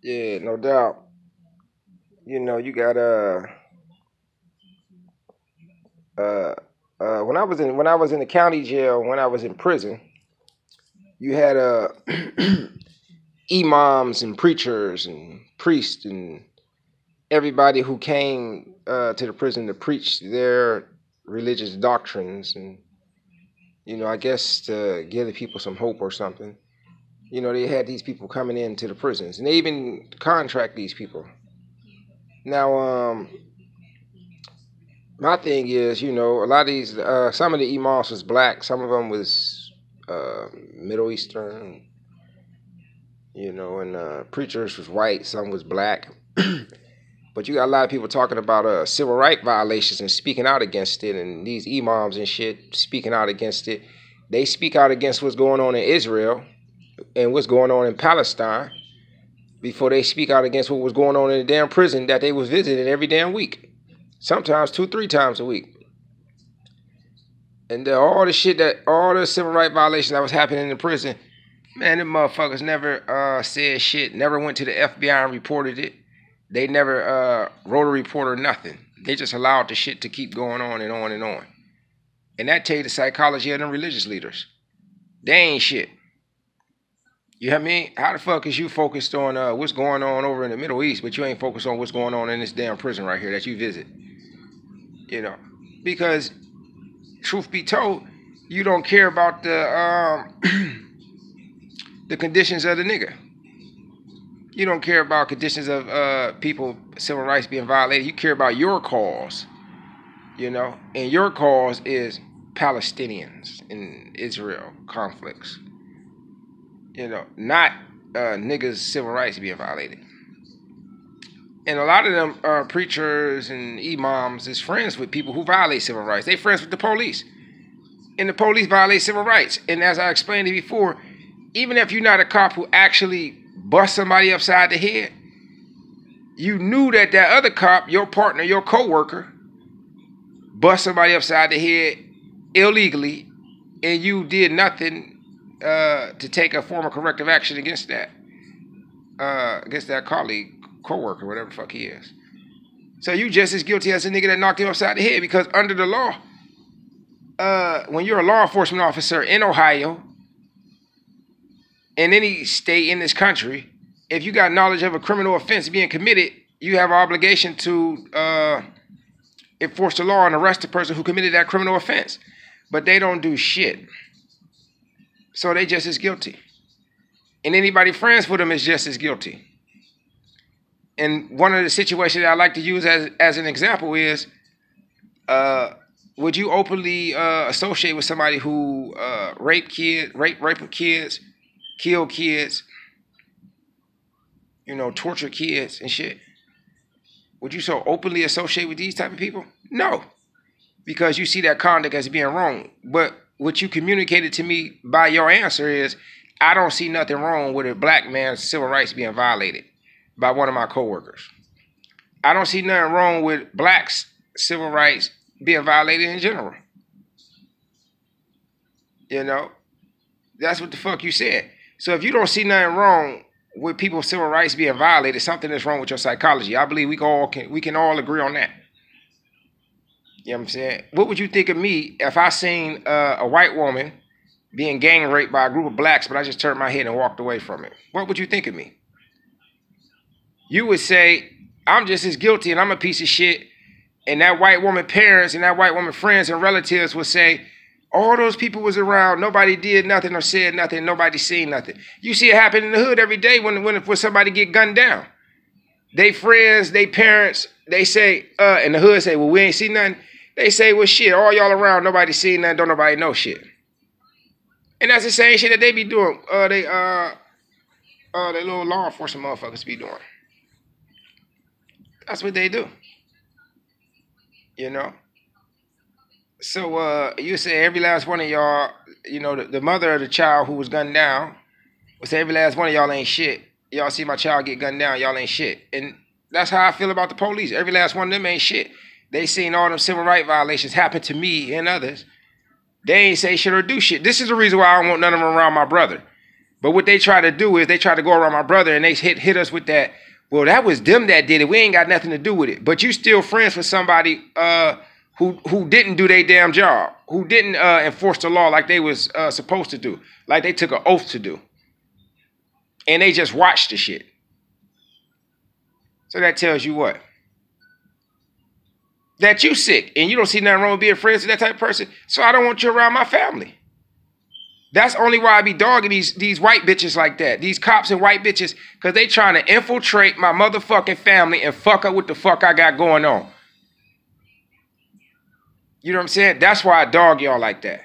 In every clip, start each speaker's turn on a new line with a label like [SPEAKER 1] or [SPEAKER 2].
[SPEAKER 1] Yeah, no doubt. You got uh when I was in the county jail, when I was in prison, you had imams and preachers and priests and everybody who came to the prison to preach their religious doctrines and I guess to give the people some hope or something. They had these people coming into the prisons and they even contract these people. Now, my thing is, a lot of these, some of the imams was black, some of them was Middle Eastern, and preachers was white, some was black. But you got a lot of people talking about civil rights violations and speaking out against it, and these imams and shit speaking out against it. They speak out against what's going on in Israel and what's going on in Palestine before they speak out against what was going on in the damn prison that they was visiting every damn week. Sometimes 2, 3 times a week. And all the civil rights violations that was happening in the prison, man, them motherfuckers never said shit, never went to the FBI and reported it. They never wrote a report or nothing. They just allowed the shit to keep going on and on and on. And that tell you the psychology of them religious leaders. They ain't shit. You know what I mean? How the fuck is you focused on what's going on over in the Middle East, but you ain't focused on what's going on in this damn prison right here that you visit? Because truth be told, you don't care about the the conditions of the nigga. You don't care about conditions of people, civil rights being violated. You care about your cause, and your cause is Palestinians and Israel conflicts. Not niggas' civil rights being violated. And a lot of them preachers and imams is friends with people who violate civil rights. They friends with the police. And the police violate civil rights. And as I explained it before, even if you're not a cop who actually bust somebody upside the head, you knew that other cop, your partner, your co-worker, bust somebody upside the head illegally, and you did nothing to take a form of corrective action against that colleague, co-worker, whatever the fuck he is. So you just as guilty as the nigga that knocked him upside the head, because under the law, when you're a law enforcement officer in Ohio, in any state in this country, if you got knowledge of a criminal offense being committed, you have an obligation to enforce the law and arrest the person who committed that criminal offense. But they don't do shit. So they just as guilty. And anybody friends with them is just as guilty. And one of the situations that I like to use as an example is, would you openly associate with somebody who rape kids, kill kids, torture kids and shit? Would you so openly associate with these type of people? No, because you see that conduct as being wrong. But what you communicated to me by your answer is, I don't see nothing wrong with a black man's civil rights being violated by one of my coworkers. I don't see nothing wrong with blacks' civil rights being violated in general. That's what the fuck you said. So if you don't see nothing wrong with people's civil rights being violated, something is wrong with your psychology. I believe we can all agree on that. You know what I'm saying? What would you think of me if I seen a white woman being gang raped by a group of blacks, but I just turned my head and walked away from it? What would you think of me? You would say, I'm just as guilty and I'm a piece of shit. And that white woman parents and that white woman friends and relatives would say, all those people was around, nobody did nothing or said nothing, nobody seen nothing. You see it happen in the hood every day when somebody get gunned down. They friends, they parents, they say, and the hood say, well, we ain't seen nothing. They say, well, shit, all y'all around, nobody seen nothing, don't nobody know shit. And that's the same shit that they be doing. They little law enforcement motherfuckers be doing. That's what they do. So you say every last one of y'all, the mother of the child who was gunned down would say every last one of y'all ain't shit. Y'all see my child get gunned down, y'all ain't shit. And that's how I feel about the police. Every last one of them ain't shit. They seen all them civil rights violations happen to me and others. They ain't say shit or do shit. This is the reason why I don't want none of them around my brother. But what they try to do is they try to go around my brother and they hit us with that. Well, that was them that did it. We ain't got nothing to do with it. But you still friends with somebody who didn't do their damn job, who didn't enforce the law like they was supposed to do, like they took an oath to do. And they just watched the shit. So that tells you what? That you sick and you don't see nothing wrong with being friends with that type of person. So I don't want you around my family. That's only why I be dogging these white bitches like that. These cops and white bitches, because they trying to infiltrate my motherfucking family and fuck up what the fuck I got going on. You know what I'm saying? That's why I dog y'all like that.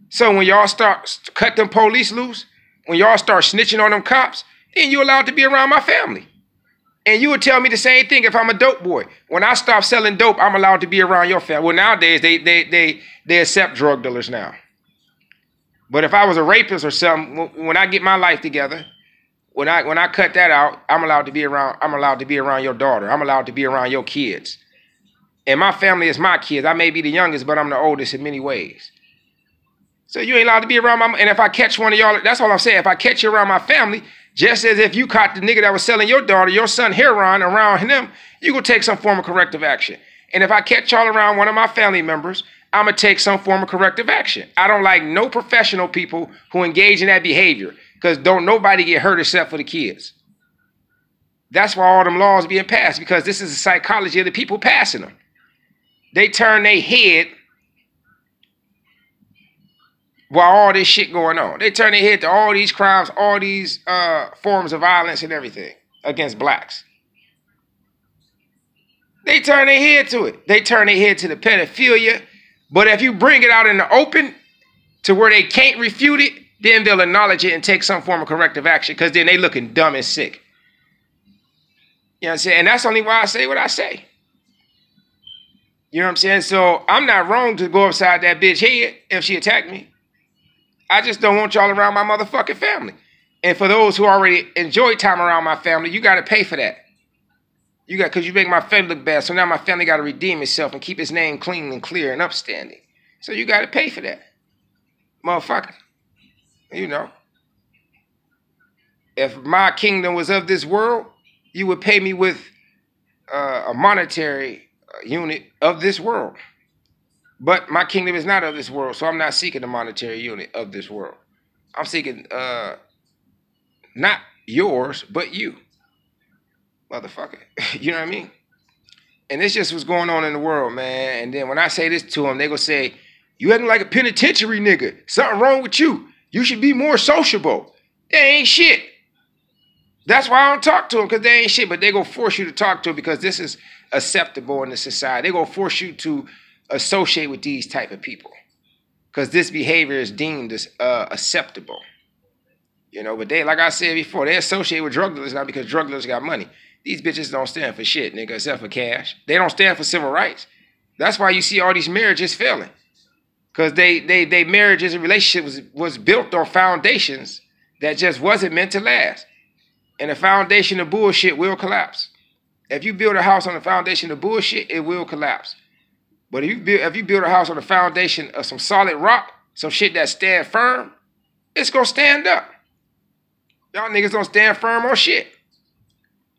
[SPEAKER 1] So when y'all start cut them police loose, when y'all start snitching on them cops, then you allowed to be around my family. And you would tell me the same thing if I'm a dope boy. When I stop selling dope, I'm allowed to be around your family. Well, nowadays they accept drug dealers now. But if I was a rapist or something, when I get my life together, when I cut that out, I'm allowed to be around your daughter. I'm allowed to be around your kids. And my family is my kids. I may be the youngest, but I'm the oldest in many ways. So you ain't allowed to be around my, and if I catch one of y'all, that's all I'm saying. If I catch you around my family, just as if you caught the nigga that was selling your daughter, your son heroin around him, you gonna take some form of corrective action. And if I catch y'all around one of my family members, I'm going to take some form of corrective action. I don't like no professional people who engage in that behavior because don't nobody get hurt except for the kids. That's why all them laws being passed, because this is the psychology of the people passing them. They turn their head while all this shit going on. They turn their head to all these crimes, all these forms of violence and everything against blacks. They turn their head to it. They turn their head to the pedophilia. But if you bring it out in the open to where they can't refute it, then they'll acknowledge it and take some form of corrective action because then they looking dumb and sick. You know what I'm saying? And that's only why I say what I say. You know what I'm saying? So I'm not wrong to go upside that bitch head if she attacked me. I just don't want y'all around my motherfucking family. And for those who already enjoy time around my family, you got to pay for that. Because you make my family look bad. So now my family got to redeem itself and keep its name clean and clear and upstanding. So you got to pay for that. Motherfucker. You know. If my kingdom was of this world, you would pay me with a monetary unit of this world. But my kingdom is not of this world. So I'm not seeking a monetary unit of this world. I'm seeking not yours, but you. Motherfucker. You know what I mean? And this just what's going on in the world, man. And then when I say this to them, they gonna say, you acting like a penitentiary nigga. Something wrong with you. You should be more sociable. They ain't shit. That's why I don't talk to them, because they ain't shit. But they gonna force you to talk to them because this is acceptable in the society. They gonna force you to associate with these type of people because this behavior is deemed as acceptable. You know, but they, like I said before, they associate with drug dealers now because drug dealers got money. These bitches don't stand for shit, nigga, except for cash. They don't stand for civil rights. That's why you see all these marriages failing. Because they marriages and relationships was built on foundations that just wasn't meant to last. And the foundation of bullshit will collapse. If you build a house on the foundation of bullshit, it will collapse. But if you build a house on the foundation of some solid rock, some shit that stand firm, it's going to stand up. Y'all niggas don't stand firm on shit.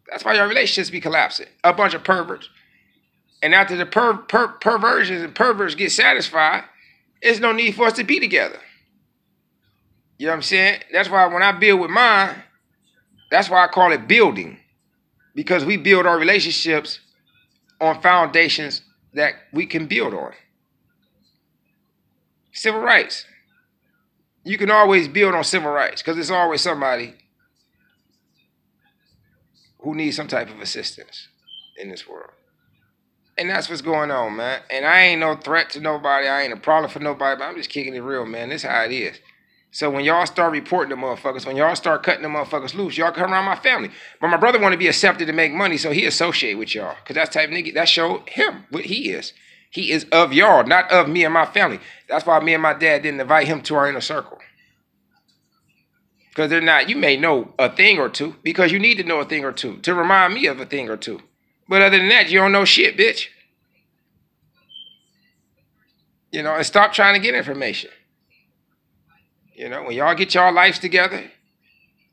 [SPEAKER 1] That's why your relationships be collapsing. A bunch of perverts. And after the perversions and perverts get satisfied, there's no need for us to be together. You know what I'm saying? That's why when I build with mine, that's why I call it building. Because we build our relationships on foundations that we can build on. Civil rights. You can always build on civil rights because there's always somebody who needs some type of assistance in this world. And that's what's going on, man. And I ain't no threat to nobody. I ain't a problem for nobody, but I'm just kicking it real, man. This is how it is. So when y'all start reporting the motherfuckers, when y'all start cutting the motherfuckers loose, y'all come around my family. But my brother want to be accepted to make money, so he associate with y'all. Because that's the type of nigga, that show him what he is. He is of y'all, not of me and my family. That's why me and my dad didn't invite him to our inner circle. Because they're not, you may know a thing or two, because you need to know a thing or two to remind me of a thing or two. But other than that, you don't know shit, bitch. You know, and stop trying to get information. You know, when y'all get y'all lives together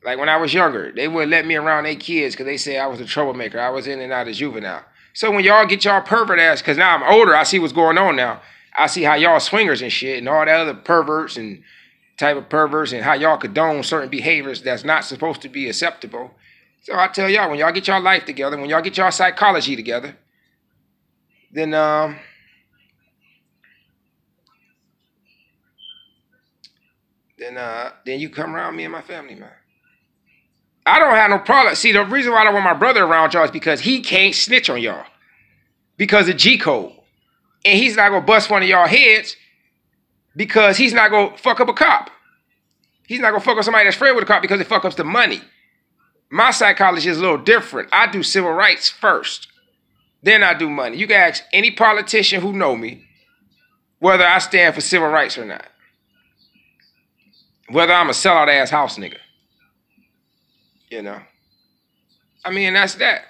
[SPEAKER 1] Like when I was younger, they wouldn't let me around their kids because they said I was a troublemaker. I was in and out of juvenile. So when y'all get y'all pervert ass, because now I'm older, I see what's going on now. I see how y'all swingers and shit and all that other perverts and type of perverts and how y'all condone certain behaviors that's not supposed to be acceptable. So I tell y'all, when y'all get y'all life together, when y'all get y'all psychology together, then you come around me and my family, man. I don't have no problem. See, the reason why I don't want my brother around y'all is because he can't snitch on y'all because of G code, and he's not gonna bust one of y'all heads because he's not gonna fuck up a cop. He's not gonna fuck up somebody that's friend with a cop because it fuck up the money. My psychology is a little different. I do civil rights first, then I do money. You can ask any politician who know me whether I stand for civil rights or not, whether I'm a sellout ass house nigga. You know, I mean, that's that.